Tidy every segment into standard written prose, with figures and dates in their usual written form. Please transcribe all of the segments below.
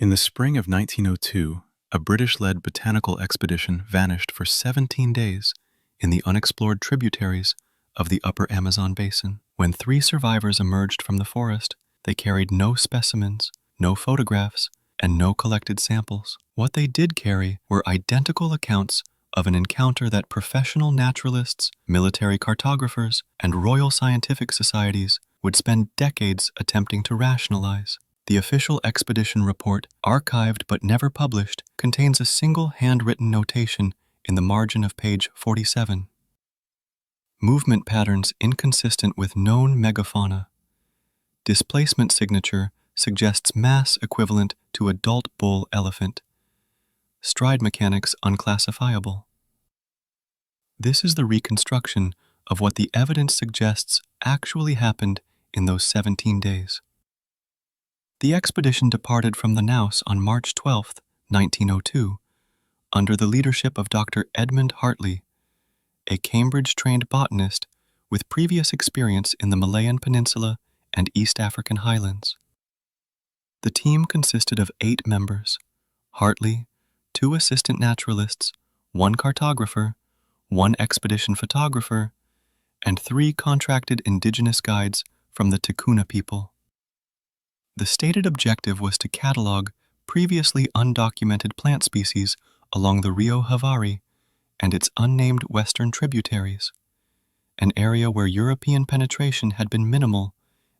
In the spring of 1902, a British-led botanical expedition vanished for 17 days in the unexplored tributaries of the upper Amazon basin. When 3 survivors emerged from the forest, they carried no specimens, no photographs, and no collected samples. What they did carry were identical accounts of an encounter that professional naturalists, military cartographers, and royal scientific societies would spend decades attempting to rationalize. The official expedition report, archived but never published, contains a single handwritten notation in the margin of page 47. Movement patterns inconsistent with known megafauna. Displacement signature suggests mass equivalent to adult bull elephant. Stride mechanics unclassifiable. This is the reconstruction of what the evidence suggests actually happened in those 17 days. The expedition departed from the Naus on March 12, 1902, under the leadership of Dr. Edmund Hartley, a Cambridge-trained botanist with previous experience in the Malayan Peninsula and East African highlands. The team consisted of 8 members: Hartley, 2 assistant naturalists, 1 cartographer, 1 expedition photographer, and 3 contracted indigenous guides from the Ticuna people. The stated objective was to catalog previously undocumented plant species along the Rio Havari and its unnamed western tributaries, an area where European penetration had been minimal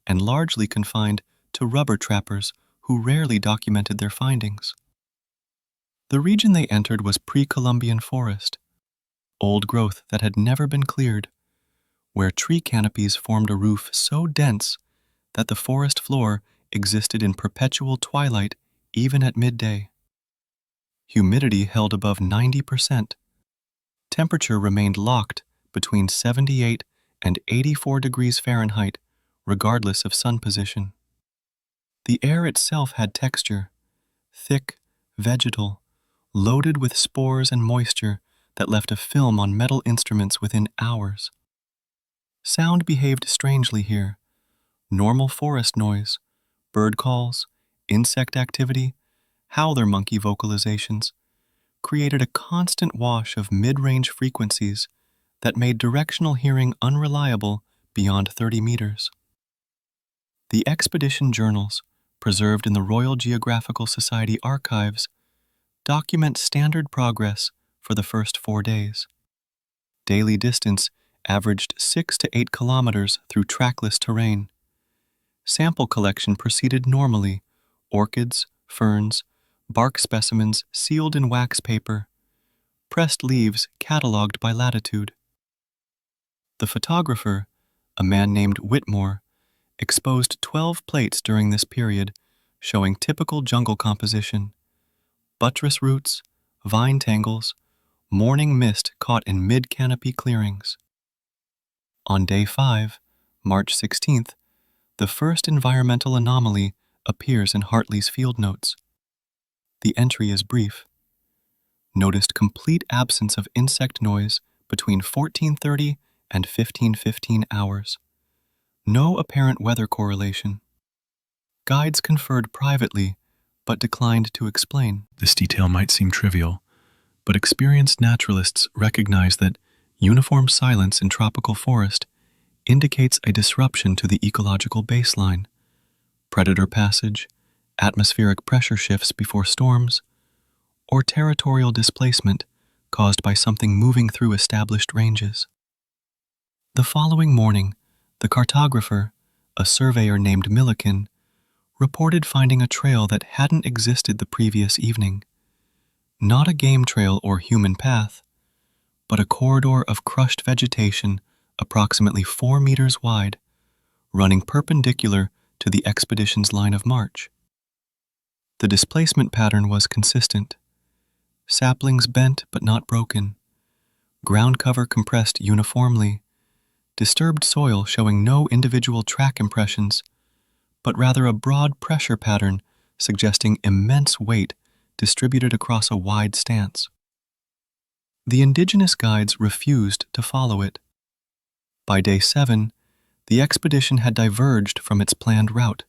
and largely confined to rubber trappers who rarely documented their findings. The region they entered was pre-Columbian forest, old growth that had never been cleared, where tree canopies formed a roof so dense that the forest floor existed in perpetual twilight even at midday. Humidity held above 90%. Temperature remained locked between 78 and 84 degrees Fahrenheit, regardless of sun position. The air itself had texture, thick, vegetal, loaded with spores and moisture that left a film on metal instruments within hours. Sound behaved strangely here. Normal forest noise, bird calls, insect activity, howler monkey vocalizations, created a constant wash of mid-range frequencies that made directional hearing unreliable beyond 30 meters. The expedition journals, preserved in the Royal Geographical Society archives, document standard progress for the first 4 days. Daily distance averaged 6 to 8 kilometers through trackless terrain. Sample collection proceeded normally: orchids, ferns, bark specimens sealed in wax paper, pressed leaves catalogued by latitude. The photographer, a man named Whitmore, exposed 12 plates during this period showing typical jungle composition: buttress roots, vine tangles, morning mist caught in mid-canopy clearings. On day 5, March 16th, the first environmental anomaly appears in Hartley's field notes. The entry is brief. Noticed complete absence of insect noise between 14:30 and 15:15 hours. No apparent weather correlation. Guides conferred privately, but declined to explain. This detail might seem trivial, but experienced naturalists recognize that uniform silence in tropical forest indicates a disruption to the ecological baseline: predator passage, atmospheric pressure shifts before storms, or territorial displacement caused by something moving through established ranges. The following morning, the cartographer, a surveyor named Milliken, reported finding a trail that hadn't existed the previous evening. Not a game trail or human path, but a corridor of crushed vegetation approximately 4 meters wide, running perpendicular to the expedition's line of march. The displacement pattern was consistent. Saplings bent but not broken, ground cover compressed uniformly, disturbed soil showing no individual track impressions, but rather a broad pressure pattern suggesting immense weight distributed across a wide stance. The indigenous guides refused to follow it. By day 7, the expedition had diverged from its planned route.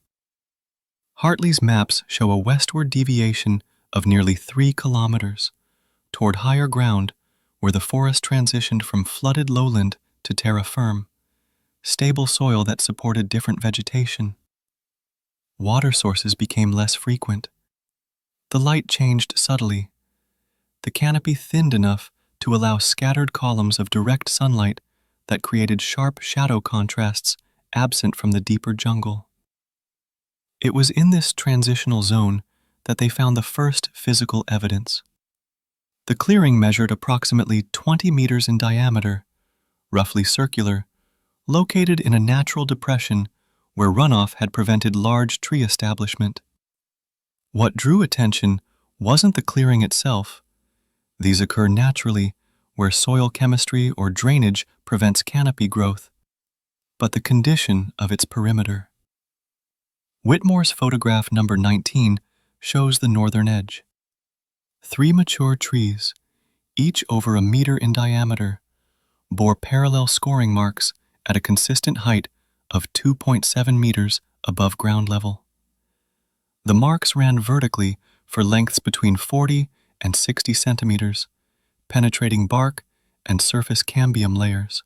Hartley's maps show a westward deviation of nearly 3 kilometers toward higher ground where the forest transitioned from flooded lowland to terra firm, stable soil that supported different vegetation. Water sources became less frequent. The light changed subtly. The canopy thinned enough to allow scattered columns of direct sunlight that created sharp shadow contrasts absent from the deeper jungle. It was in this transitional zone that they found the first physical evidence. The clearing measured approximately 20 meters in diameter, roughly circular, located in a natural depression where runoff had prevented large tree establishment. What drew attention wasn't the clearing itself. These occur naturally where soil chemistry or drainage prevents canopy growth, but the condition of its perimeter. Whitmore's photograph number 19 shows the northern edge. 3 mature trees, each over a meter in diameter, bore parallel scoring marks at a consistent height of 2.7 meters above ground level. The marks ran vertically for lengths between 40 and 60 centimeters, penetrating bark and surface cambium layers.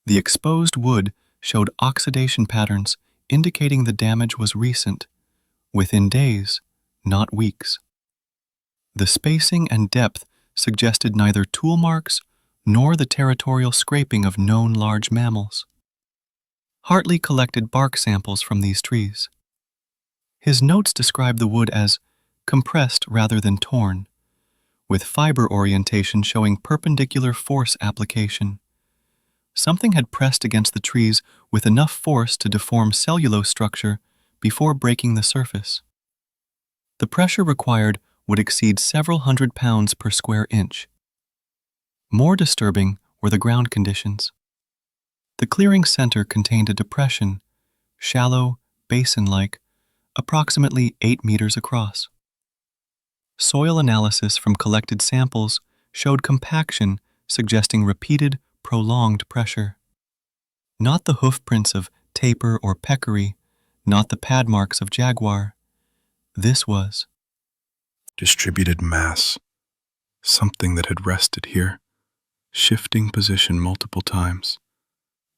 The exposed wood showed oxidation patterns indicating the damage was recent, within days, not weeks. The spacing and depth suggested neither tool marks nor the territorial scraping of known large mammals. Hartley collected bark samples from these trees. His notes describe the wood as compressed rather than torn, with fiber orientation showing perpendicular force application. Something had pressed against the trees with enough force to deform cellulose structure before breaking the surface. The pressure required would exceed several hundred pounds per square inch. More disturbing were the ground conditions. The clearing center contained a depression, shallow, basin-like, approximately 8 meters across. Soil analysis from collected samples showed compaction suggesting repeated, prolonged pressure. Not the hoof prints of tapir or peccary, not the pad marks of jaguar. This was distributed mass, something that had rested here, shifting position multiple times,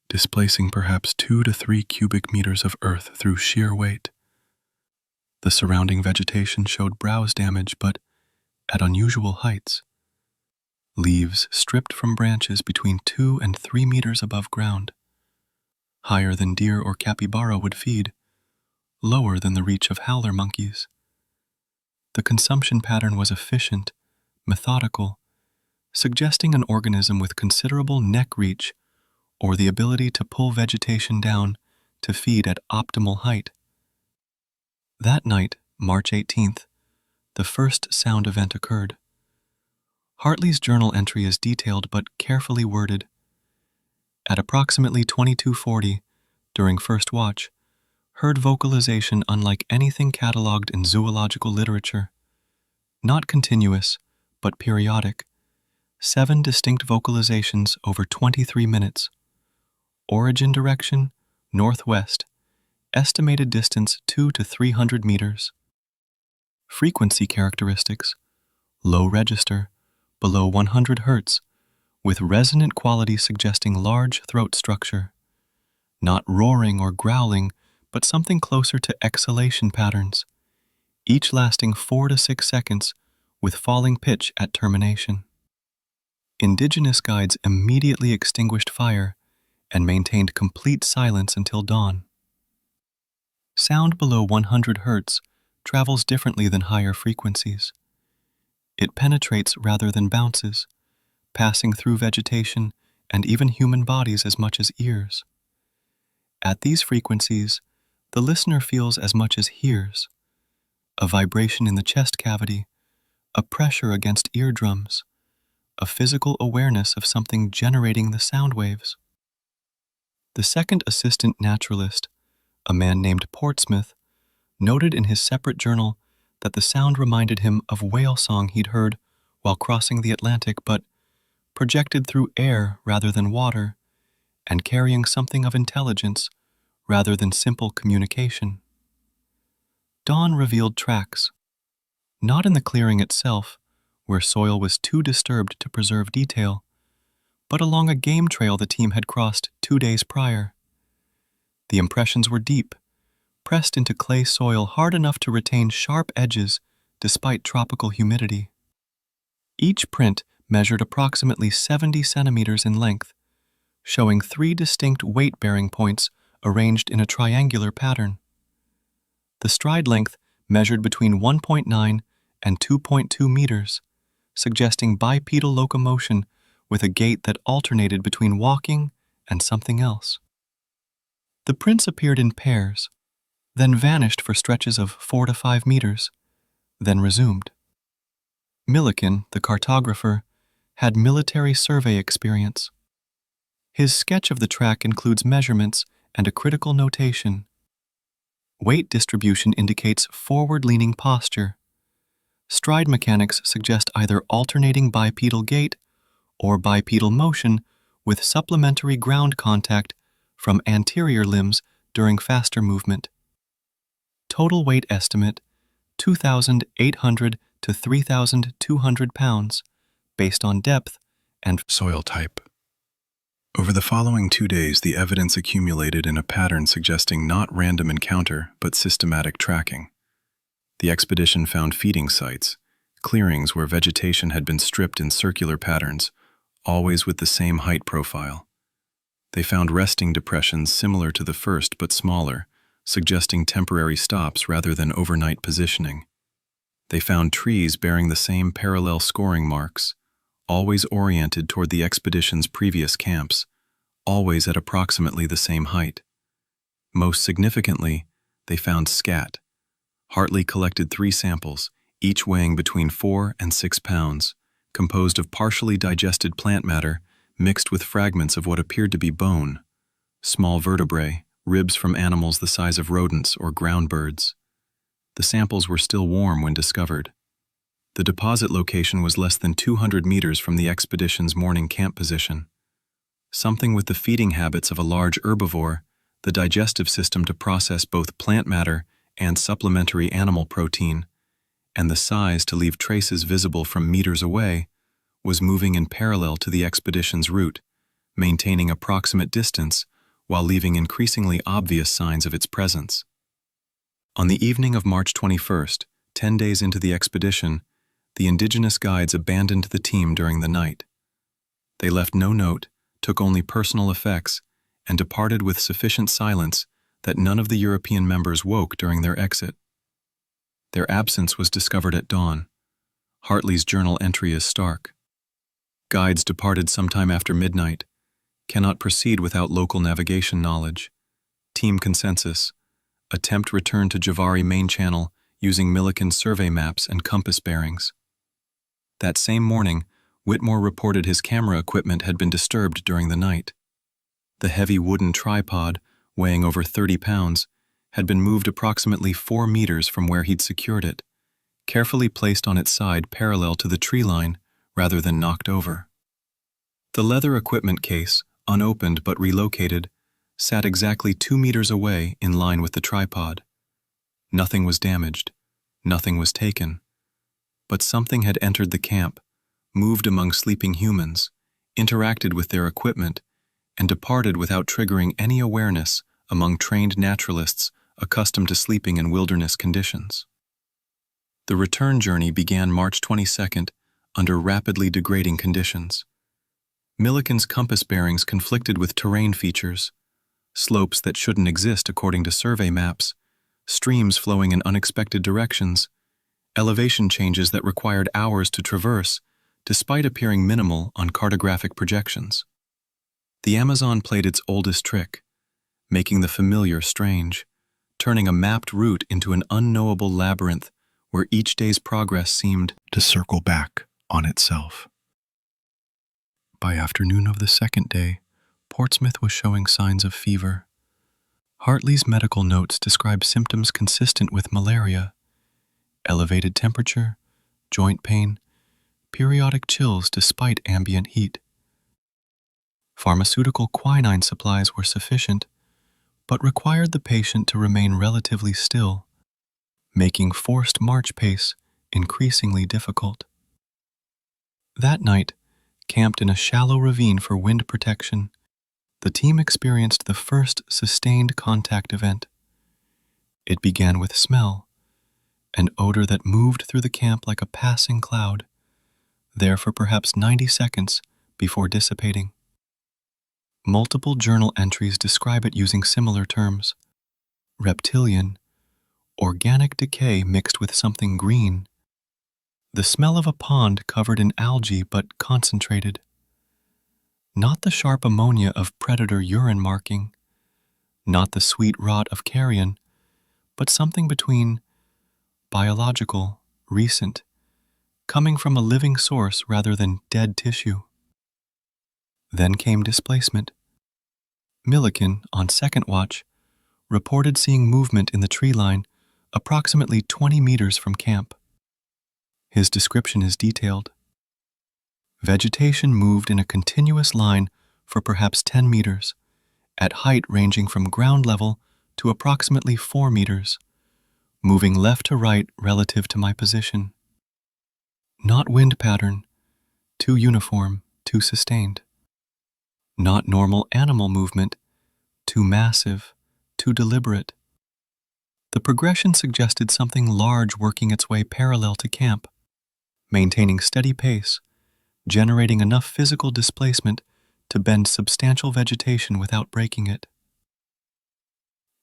displacing perhaps 2 to 3 cubic meters of earth through sheer weight. The surrounding vegetation showed browse damage, but at unusual heights. Leaves stripped from branches between 2 and 3 meters above ground, higher than deer or capybara would feed, lower than the reach of howler monkeys. The consumption pattern was efficient, methodical, suggesting an organism with considerable neck reach or the ability to pull vegetation down to feed at optimal height. That night, March 18th, the first sound event occurred. Hartley's journal entry is detailed but carefully worded. At approximately 22:40, during first watch, heard vocalization unlike anything catalogued in zoological literature. Not continuous, but periodic. 7 distinct vocalizations over 23 minutes. Origin direction, northwest. Estimated distance 200 to 300 meters. Frequency characteristics: low register, below 100 Hz, with resonant quality suggesting large throat structure. Not roaring or growling, but something closer to exhalation patterns, each lasting 4 to 6 seconds with falling pitch at termination. Indigenous guides immediately extinguished fire and maintained complete silence until dawn. Sound below 100 Hz travels differently than higher frequencies. It penetrates rather than bounces, passing through vegetation and even human bodies as much as ears. At these frequencies, the listener feels as much as hears: a vibration in the chest cavity, a pressure against eardrums, a physical awareness of something generating the sound waves. The second assistant naturalist, a man named Portsmouth, noted in his separate journal that the sound reminded him of whale song he'd heard while crossing the Atlantic, but projected through air rather than water, and carrying something of intelligence rather than simple communication. Dawn revealed tracks, not in the clearing itself, where soil was too disturbed to preserve detail, but along a game trail the team had crossed 2 days prior. The impressions were deep, pressed into clay soil hard enough to retain sharp edges despite tropical humidity. Each print measured approximately 70 centimeters in length, showing 3 distinct weight-bearing points arranged in a triangular pattern. The stride length measured between 1.9 and 2.2 meters, suggesting bipedal locomotion with a gait that alternated between walking and something else. The prints appeared in pairs, then vanished for stretches of 4 to 5 meters, then resumed. Milliken, the cartographer, had military survey experience. His sketch of the track includes measurements and a critical notation. Weight distribution indicates forward-leaning posture. Stride mechanics suggest either alternating bipedal gait or bipedal motion with supplementary ground contact from anterior limbs during faster movement. Total weight estimate, 2,800 to 3,200 pounds, based on depth and soil type. Over the following 2 days, the evidence accumulated in a pattern suggesting not random encounter, but systematic tracking. The expedition found feeding sites, clearings where vegetation had been stripped in circular patterns, always with the same height profile. They found resting depressions similar to the first but smaller, suggesting temporary stops rather than overnight positioning. They found trees bearing the same parallel scoring marks, always oriented toward the expedition's previous camps, always at approximately the same height. Most significantly, they found scat. Hartley collected 3 samples, each weighing between 4 and 6 pounds, composed of partially digested plant matter mixed with fragments of what appeared to be bone, small vertebrae, ribs from animals the size of rodents or ground birds. The samples were still warm when discovered. The deposit location was less than 200 meters from the expedition's morning camp position. Something with the feeding habits of a large herbivore, the digestive system to process both plant matter and supplementary animal protein, and the size to leave traces visible from meters away, was moving in parallel to the expedition's route, maintaining approximate distance while leaving increasingly obvious signs of its presence. On the evening of March 21st, 10 days into the expedition, the indigenous guides abandoned the team during the night. They left no note, took only personal effects, and departed with sufficient silence that none of the European members woke during their exit. Their absence was discovered at dawn. Hartley's journal entry is stark. Guides departed sometime after midnight, cannot proceed without local navigation knowledge. Team consensus, attempt return to Javari main channel using Milliken's survey maps and compass bearings. That same morning, Whitmore reported his camera equipment had been disturbed during the night. The heavy wooden tripod, weighing over 30 pounds, had been moved approximately 4 meters from where he'd secured it, carefully placed on its side parallel to the tree line rather than knocked over. The leather equipment case, unopened but relocated, sat exactly 2 meters away in line with the tripod. Nothing was damaged, nothing was taken. But something had entered the camp, moved among sleeping humans, interacted with their equipment, and departed without triggering any awareness among trained naturalists accustomed to sleeping in wilderness conditions. The return journey began March 22nd under rapidly degrading conditions. Milliken's compass bearings conflicted with terrain features, slopes that shouldn't exist according to survey maps, streams flowing in unexpected directions, elevation changes that required hours to traverse, despite appearing minimal on cartographic projections. The Amazon played its oldest trick, making the familiar strange, turning a mapped route into an unknowable labyrinth where each day's progress seemed to circle back on itself. By afternoon of the second day, Portsmouth was showing signs of fever. Hartley's medical notes describe symptoms consistent with malaria: elevated temperature, joint pain, periodic chills despite ambient heat. Pharmaceutical quinine supplies were sufficient, but required the patient to remain relatively still. making forced march pace increasingly difficult. That night, camped in a shallow ravine for wind protection, the team experienced the first sustained contact event. It began with smell, an odor that moved through the camp like a passing cloud, there for perhaps 90 seconds before dissipating. Multiple journal entries describe it using similar terms: reptilian, organic decay mixed with something green, the smell of a pond covered in algae but concentrated. Not the sharp ammonia of predator urine marking, not the sweet rot of carrion, but something between biological, recent, coming from a living source rather than dead tissue. Then came displacement. Milliken, on second watch, reported seeing movement in the tree line approximately 20 meters from camp. His description is detailed. Vegetation moved in a continuous line for perhaps 10 meters, at height ranging from ground level to approximately 4 meters, moving left to right relative to my position. Not wind pattern, too uniform, too sustained. Not normal animal movement, too massive, too deliberate. The progression suggested something large working its way parallel to camp, maintaining steady pace, generating enough physical displacement to bend substantial vegetation without breaking it.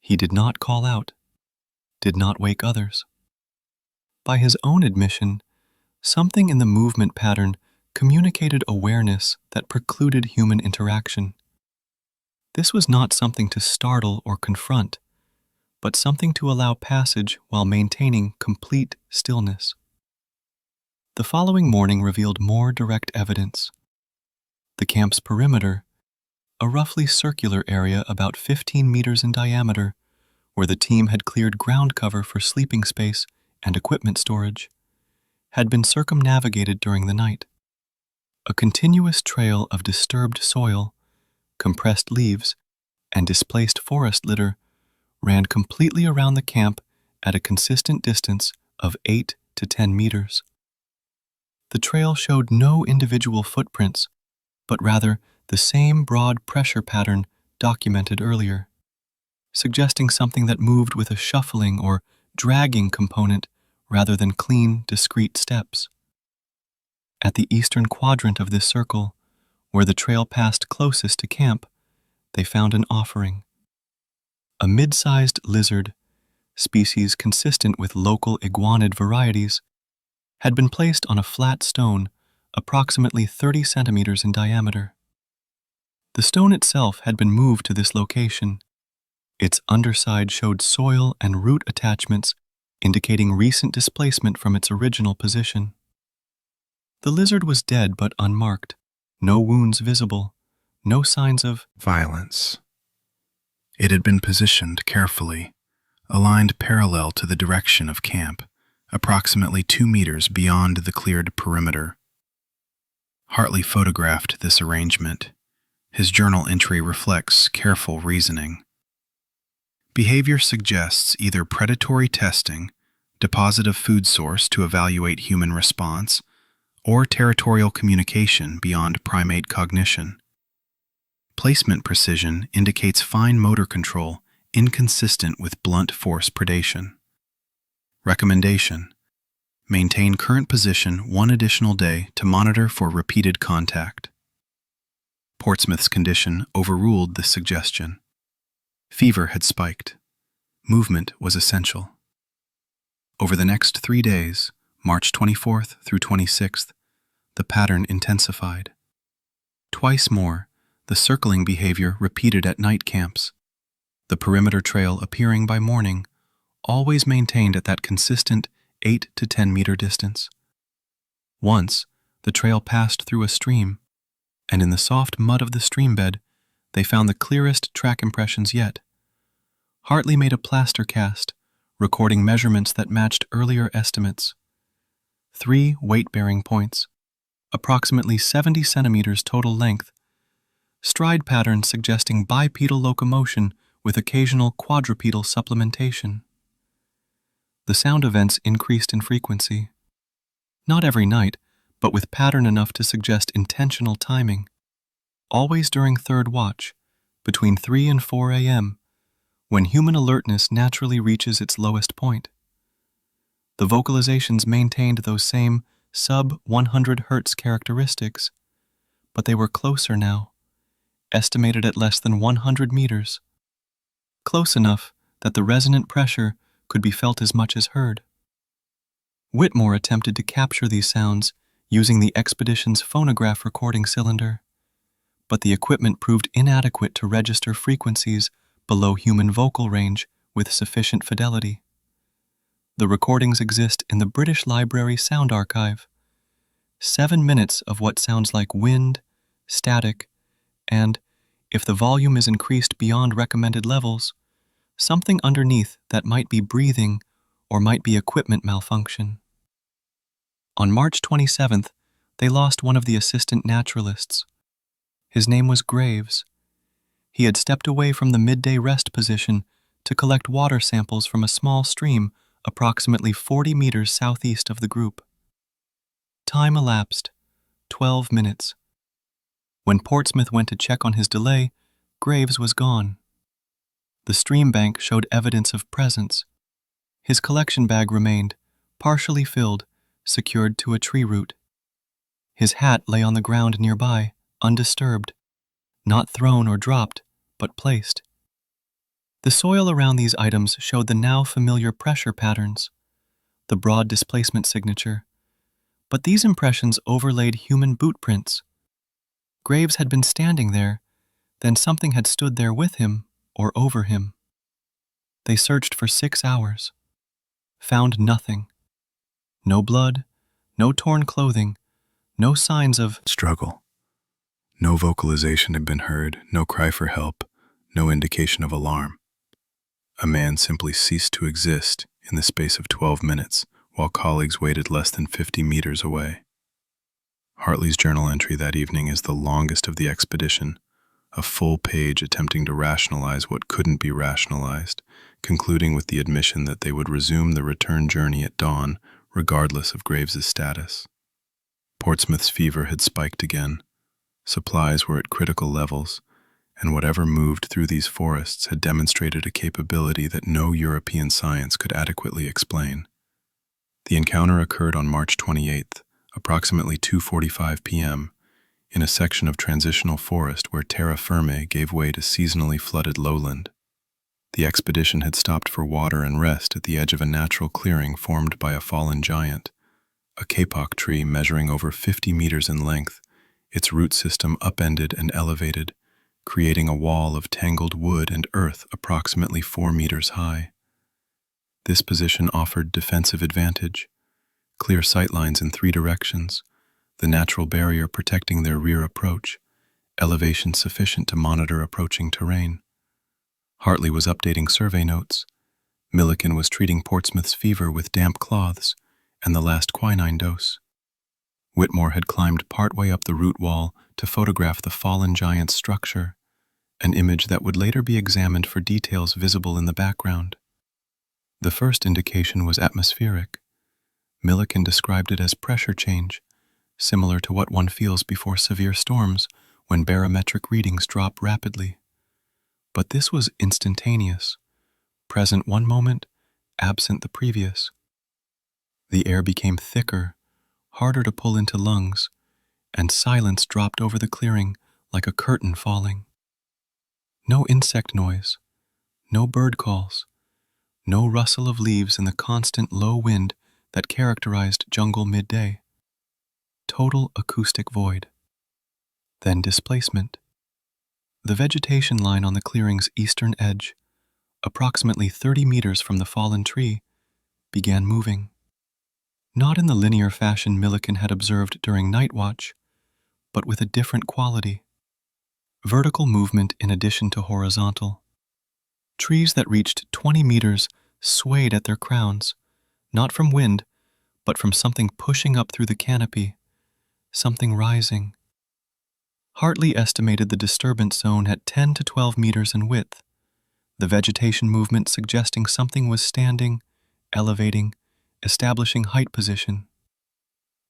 He did not call out, did not wake others. By his own admission, something in the movement pattern communicated awareness that precluded human interaction. This was not something to startle or confront, but something to allow passage while maintaining complete stillness. The following morning revealed more direct evidence. The camp's perimeter, a roughly circular area about 15 meters in diameter, where the team had cleared ground cover for sleeping space and equipment storage, had been circumnavigated during the night. A continuous trail of disturbed soil, compressed leaves, and displaced forest litter ran completely around the camp at a consistent distance of 8 to 10 meters. The trail showed no individual footprints, but rather the same broad pressure pattern documented earlier, suggesting something that moved with a shuffling or dragging component rather than clean, discrete steps. At the eastern quadrant of this circle, where the trail passed closest to camp, they found an offering. A mid-sized lizard, species consistent with local iguanid varieties, had been placed on a flat stone approximately 30 centimeters in diameter. The stone itself had been moved to this location. Its underside showed soil and root attachments indicating recent displacement from its original position. The lizard was dead but unmarked, no wounds visible, no signs of violence. It had been positioned carefully, aligned parallel to the direction of camp, approximately 2 meters beyond the cleared perimeter. Hartley photographed this arrangement. His journal entry reflects careful reasoning. Behavior suggests either predatory testing, deposit of food source to evaluate human response, or territorial communication beyond primate cognition. Placement precision indicates fine motor control inconsistent with blunt force predation. Recommendation: maintain current position 1 additional day to monitor for repeated contact. Portsmouth's condition overruled this suggestion. Fever had spiked. Movement was essential. Over the next 3 days, March 24th through 26th, the pattern intensified. Twice more, the circling behavior repeated at night camps, the perimeter trail appearing by morning, always maintained at that consistent 8 to 10 meter distance. Once, the trail passed through a stream, and in the soft mud of the stream bed, they found the clearest track impressions yet. Hartley made a plaster cast, recording measurements that matched earlier estimates. 3 weight-bearing points, approximately 70 centimeters total length, stride patterns suggesting bipedal locomotion with occasional quadrupedal supplementation. The sound events increased in frequency. Not every night, but with pattern enough to suggest intentional timing. Always during third watch, between 3 and 4 a.m., when human alertness naturally reaches its lowest point. The vocalizations maintained those same sub-100 Hz characteristics, but they were closer now, estimated at less than 100 meters. Close enough that the resonant pressure could be felt as much as heard. Whitmore attempted to capture these sounds using the expedition's phonograph recording cylinder, but the equipment proved inadequate to register frequencies below human vocal range with sufficient fidelity. The recordings exist in the British Library Sound Archive. 7 minutes of what sounds like wind, static, and, if the volume is increased beyond recommended levels, something underneath that might be breathing or might be equipment malfunction. On March 27th, they lost one of the assistant naturalists. His name was Graves. He had stepped away from the midday rest position to collect water samples from a small stream approximately 40 meters southeast of the group. Time elapsed, 12 minutes. When Portsmouth went to check on his delay, Graves was gone. The stream bank showed evidence of presence. His collection bag remained, partially filled, secured to a tree root. His hat lay on the ground nearby, undisturbed, not thrown or dropped, but placed. The soil around these items showed the now familiar pressure patterns, the broad displacement signature, but these impressions overlaid human boot prints. Graves had been standing there, then something had stood there with him or over him. They searched for 6 hours, found nothing. No blood, no torn clothing, no signs of struggle. No vocalization had been heard, no cry for help, no indication of alarm. A man simply ceased to exist in the space of 12 minutes, while colleagues waited less than 50 meters away. Hartley's journal entry that evening is the longest of the expedition, a full page attempting to rationalize what couldn't be rationalized, concluding with the admission that they would resume the return journey at dawn, regardless of Graves's status. Portsmouth's fever had spiked again. Supplies were at critical levels, and whatever moved through these forests had demonstrated a capability that no European science could adequately explain. The encounter occurred on March 28th, approximately 2:45 p.m., in a section of transitional forest where terra firma gave way to seasonally flooded lowland. The expedition had stopped for water and rest at the edge of a natural clearing formed by a fallen giant, a kapok tree measuring over 50 meters in length, its root system upended and elevated, creating a wall of tangled wood and earth approximately 4 meters high. This position offered defensive advantage, clear sightlines in 3 directions, the natural barrier protecting their rear approach, elevation sufficient to monitor approaching terrain. Hartley was updating survey notes. Milliken was treating Portsmouth's fever with damp cloths and the last quinine dose. Whitmore had climbed partway up the root wall to photograph the fallen giant's structure, an image that would later be examined for details visible in the background. The first indication was atmospheric. Milliken described it as pressure change, similar to what one feels before severe storms when barometric readings drop rapidly. But this was instantaneous, present one moment, absent the previous. The air became thicker, harder to pull into lungs, and silence dropped over the clearing like a curtain falling. No insect noise, no bird calls, no rustle of leaves in the constant low wind that characterized jungle midday. Total acoustic void. Then displacement. The vegetation line on the clearing's eastern edge, approximately 30 meters from the fallen tree, began moving. Not in the linear fashion Milliken had observed during night watch, but with a different quality. Vertical movement in addition to horizontal. Trees that reached 20 meters swayed at their crowns, not from wind, but from something pushing up through the canopy, something rising. Hartley estimated the disturbance zone at 10 to 12 meters in width, the vegetation movement suggesting something was standing, elevating, establishing height position.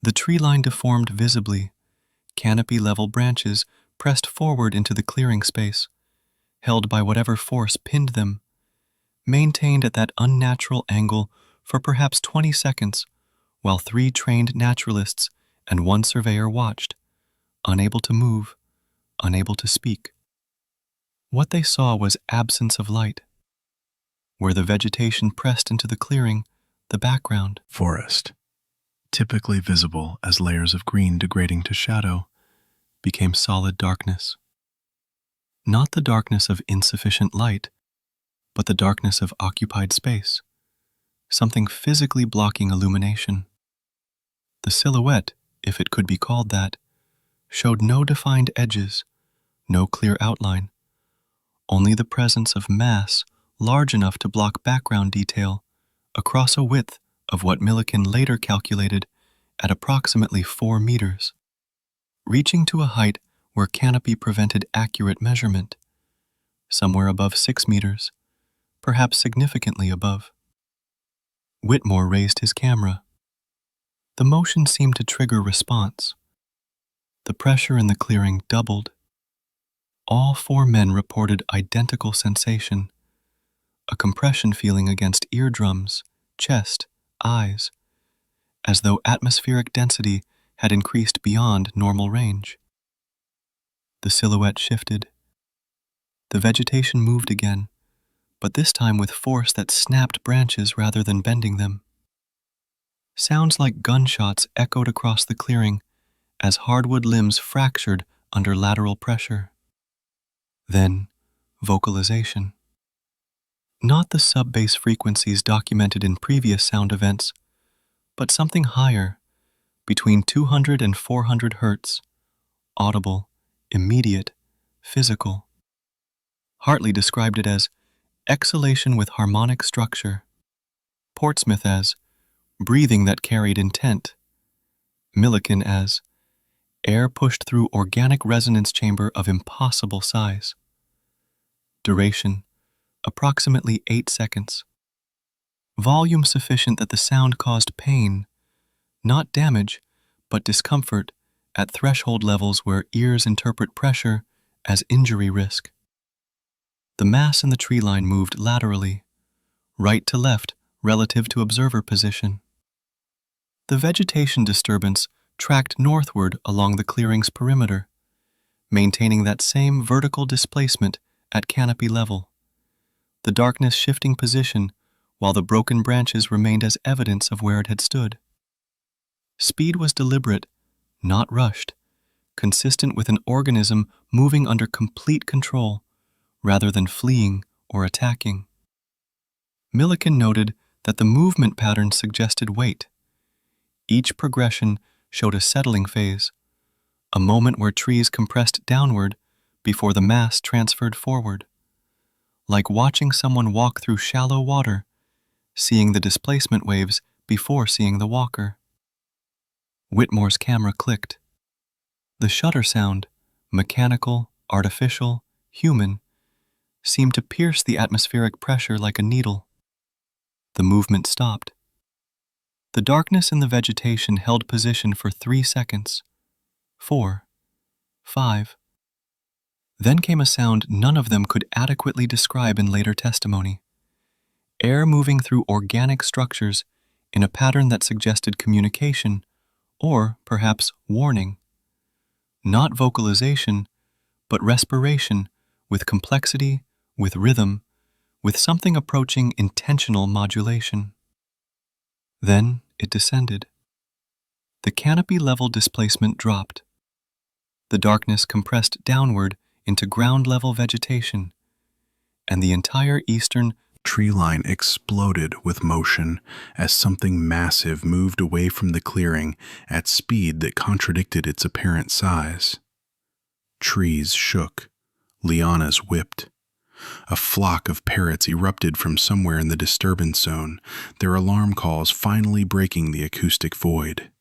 The tree line deformed visibly, canopy-level branches pressed forward into the clearing space, held by whatever force pinned them, maintained at that unnatural angle for perhaps 20 seconds, while 3 trained naturalists and 1 surveyor watched, unable to move, unable to speak. What they saw was absence of light. Where the vegetation pressed into the clearing, the background, Forest, typically visible as layers of green degrading to shadow, became solid darkness. Not the darkness of insufficient light, but the darkness of occupied space, something physically blocking illumination. The silhouette, if it could be called that, showed no defined edges, no clear outline, only the presence of mass large enough to block background detail across a width of what Millikan later calculated at approximately 4 meters, reaching to a height where canopy prevented accurate measurement, somewhere above 6 meters, perhaps significantly above. Whitmore raised his camera. The motion seemed to trigger response. The pressure in the clearing doubled. All 4 men reported identical sensation, a compression feeling against eardrums, chest, eyes, as though atmospheric density had increased beyond normal range. The silhouette shifted. The vegetation moved again, but this time with force that snapped branches rather than bending them. Sounds like gunshots echoed across the clearing as hardwood limbs fractured under lateral pressure. Then, vocalization. Not the sub-bass frequencies documented in previous sound events, but something higher, between 200 and 400 hertz, audible, immediate, physical. Hartley described it as exhalation with harmonic structure, Portsmouth as breathing that carried intent, Millikan as air pushed through organic resonance chamber of impossible size. Duration, approximately 8 seconds. Volume sufficient that the sound caused pain, not damage, but discomfort at threshold levels where ears interpret pressure as injury risk. The mass in the tree line moved laterally, right to left relative to observer position. The vegetation disturbance tracked northward along the clearing's perimeter, maintaining that same vertical displacement at canopy level. The darkness shifting position while the broken branches remained as evidence of where it had stood. Speed was deliberate, not rushed, consistent with an organism moving under complete control rather than fleeing or attacking. Millikan noted that the movement pattern suggested weight. Each progression showed a settling phase, a moment where trees compressed downward before the mass transferred forward. Like watching someone walk through shallow water, seeing the displacement waves before seeing the walker. Whitmore's camera clicked. The shutter sound, mechanical, artificial, human, seemed to pierce the atmospheric pressure like a needle. The movement stopped. The darkness in the vegetation held position for 3 seconds, 4, 5. Then came a sound none of them could adequately describe in later testimony. Air moving through organic structures in a pattern that suggested communication, or perhaps warning. Not vocalization, but respiration with complexity, with rhythm, with something approaching intentional modulation. Then it descended. The canopy-level displacement dropped. The darkness compressed downward into ground-level vegetation, and the entire eastern tree line exploded with motion as something massive moved away from the clearing at speed that contradicted its apparent size. Trees shook, lianas whipped. A flock of parrots erupted from somewhere in the disturbance zone, their alarm calls finally breaking the acoustic void.